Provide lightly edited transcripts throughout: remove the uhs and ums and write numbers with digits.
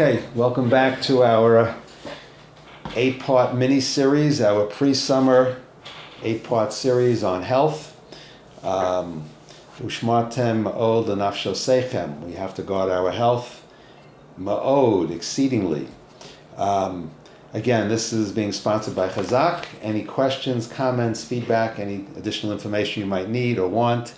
Okay, welcome back to our 8-part mini-series, our pre-summer 8-part series on health. Ushmartem ma'od l'nafshosechem. We have to guard our health. Ma'od, exceedingly. Again, this is being sponsored by Chazak. Any questions, comments, feedback, any additional information you might need or want,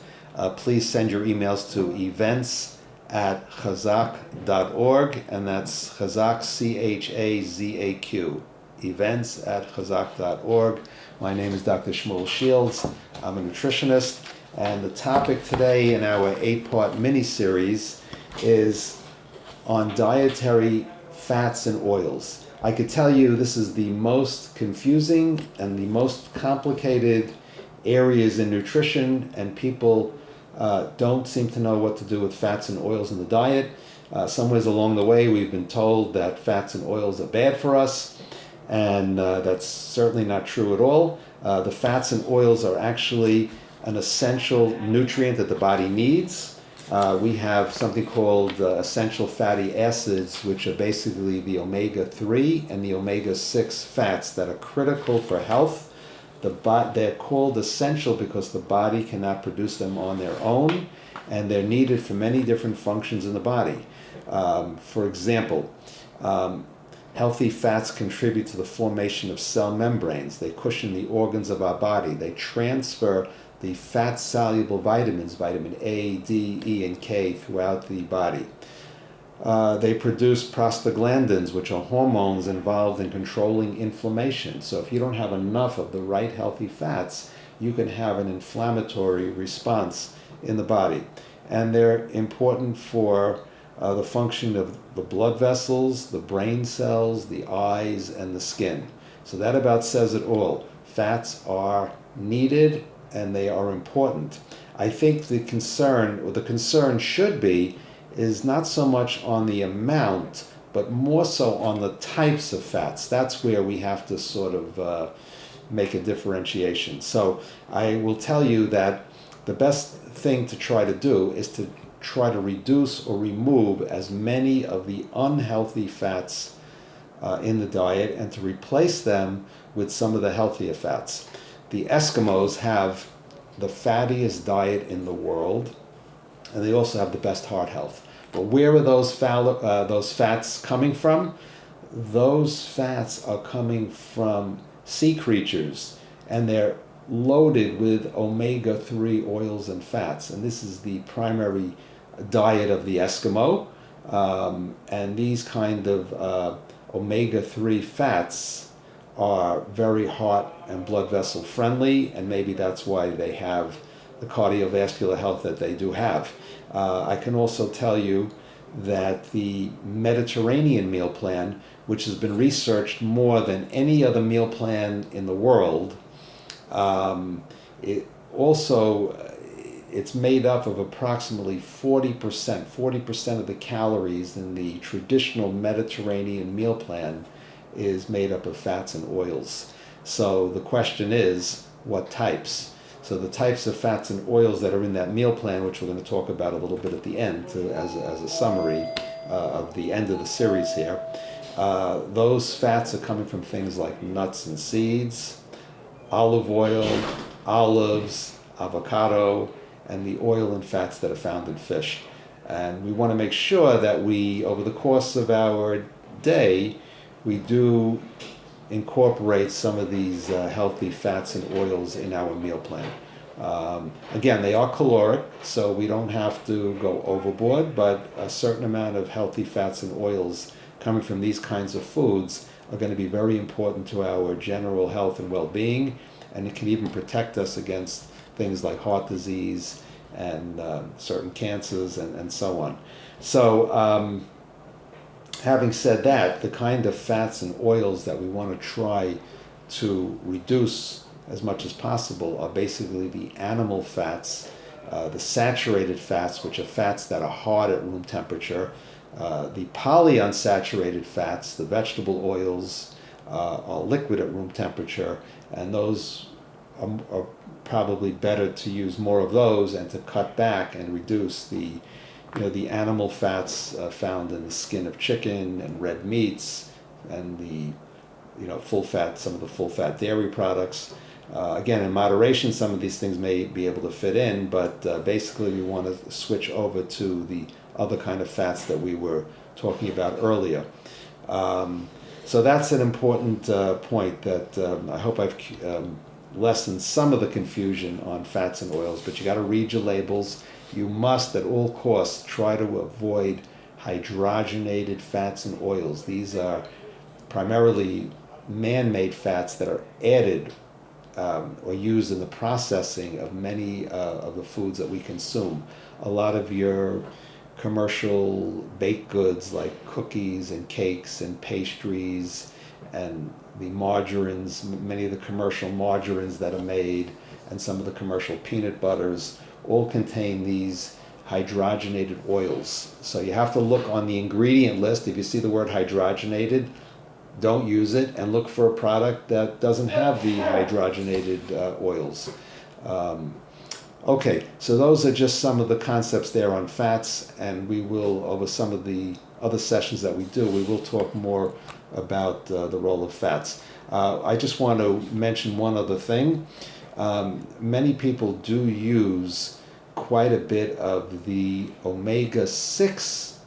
please send your emails to events@chazak.org, and that's Chazak, Chazaq, events@chazak.org. My name is Dr. Shmuel Shields. I'm a nutritionist, and the topic today in our 8-part mini-series is on dietary fats and oils. I could tell you this is the most confusing and the most complicated areas in nutrition, and people don't seem to know what to do with fats and oils in the diet. Somewhere along the way we've been told that fats and oils are bad for us, and that's certainly not true at all. The fats and oils are actually an essential nutrient that the body needs. We have something called essential fatty acids, which are basically the omega-3 and the omega-6 fats that are critical for health. They're called essential because the body cannot produce them on their own, and they're needed for many different functions in the body. For example, healthy fats contribute to the formation of cell membranes. They cushion the organs of our body. They transfer the fat-soluble vitamins, vitamin A, D, E, and K, throughout the body. They produce prostaglandins, which are hormones involved in controlling inflammation. So if you don't have enough of the right healthy fats, you can have an inflammatory response in the body. And they're important for the function of the blood vessels, the brain cells, the eyes, and the skin. So that about says it all. Fats are needed and they are important. I think the concern should be is not so much on the amount, but more so on the types of fats. That's where we have to sort of make a differentiation. So I will tell you that the best thing to try to do is to try to reduce or remove as many of the unhealthy fats in the diet and to replace them with some of the healthier fats. The Eskimos have the fattiest diet in the world, and they also have the best heart health. But where are those fats coming from? Those fats are coming from sea creatures, and they're loaded with omega-3 oils and fats. And this is the primary diet of the Eskimo. And these kind of omega-3 fats are very heart and blood vessel friendly, and maybe that's why they have the cardiovascular health that they do have. I can also tell you that the Mediterranean meal plan, which has been researched more than any other meal plan in the world, it's made up of approximately 40% of the calories in the traditional Mediterranean meal plan is made up of fats and oils. So the question is, what types? So the types of fats and oils that are in that meal plan, which we're going to talk about a little bit at the end as a summary of the end of the series here, those fats are coming from things like nuts and seeds, olive oil, olives, avocado, and the oil and fats that are found in fish. And we want to make sure that we, over the course of our day, we do incorporate some of these healthy fats and oils in our meal plan. Again, they are caloric, so we don't have to go overboard, but a certain amount of healthy fats and oils coming from these kinds of foods are going to be very important to our general health and well-being, and it can even protect us against things like heart disease and certain cancers and so on. So having said that, the kind of fats and oils that we want to try to reduce as much as possible are basically the animal fats, the saturated fats, which are fats that are hard at room temperature, the polyunsaturated fats, the vegetable oils, are liquid at room temperature, and those are probably better to use more of those and to cut back and reduce the the animal fats found in the skin of chicken and red meats, and the some of the full fat dairy products. Again, in moderation, some of these things may be able to fit in, but basically we want to switch over to the other kind of fats that we were talking about earlier. So that's an important point that I hope I've lessened some of the confusion on fats and oils, but you got to read your labels. You must at all costs try to avoid hydrogenated fats and oils. These are primarily man-made fats that are added or used in the processing of many of the foods that we consume. A lot of your commercial baked goods like cookies and cakes and pastries and the margarines, many of the commercial margarines that are made, and some of the commercial peanut butters all contain these hydrogenated oils. So you have to look on the ingredient list. If you see the word hydrogenated, don't use it, and look for a product that doesn't have the hydrogenated oils. Okay, so those are just some of the concepts there on fats, and we will, over some of the other sessions that we do, we will talk more about the role of fats. I just want to mention one other thing. Many people do use quite a bit of the omega-6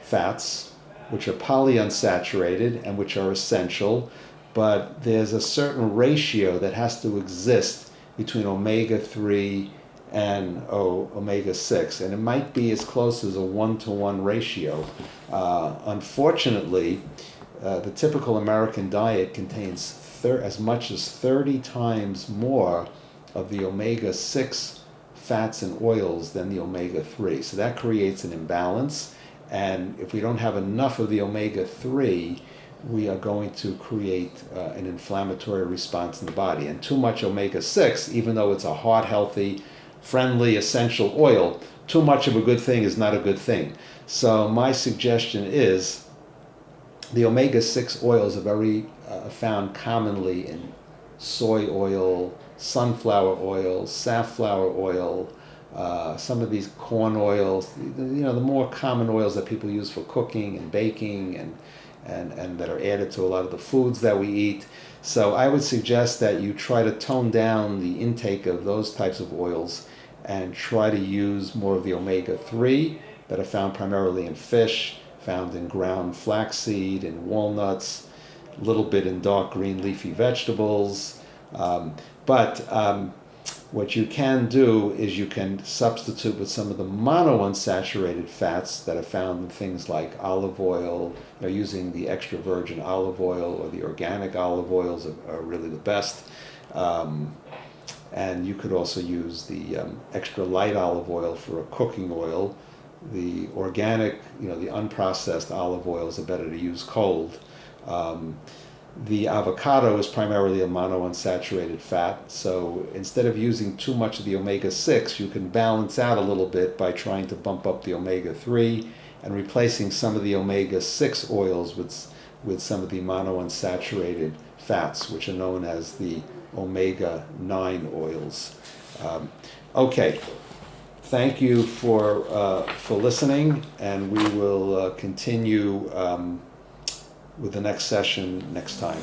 fats, which are polyunsaturated and which are essential, but there's a certain ratio that has to exist between omega-3 and omega-6, and it might be as close as a 1-to-1 ratio. Unfortunately, the typical American diet contains as much as 30 times more of the omega-6 fats and oils than the omega-3. So that creates an imbalance, and if we don't have enough of the omega-3, we are going to create an inflammatory response in the body. And too much omega-6, even though it's a heart healthy, friendly, essential oil, too much of a good thing is not a good thing. So my suggestion is the omega-6 oils are very found commonly in soy oil, sunflower oil, safflower oil, some of these corn oils, the more common oils that people use for cooking and baking and that are added to a lot of the foods that we eat. So I would suggest that you try to tone down the intake of those types of oils and try to use more of the omega-3 that are found primarily in fish, found in ground flaxseed and walnuts, a little bit in dark green leafy vegetables. What you can do is you can substitute with some of the monounsaturated fats that are found in things like olive oil. Using the extra virgin olive oil or the organic olive oils are really the best. And you could also use the extra light olive oil for a cooking oil. The organic, the unprocessed olive oils are better to use cold. The avocado is primarily a monounsaturated fat, so instead of using too much of the omega-6, you can balance out a little bit by trying to bump up the omega-3 and replacing some of the omega-6 oils with some of the monounsaturated fats, which are known as the omega-9 oils. Okay, thank you for listening, and we will continue with the next session next time.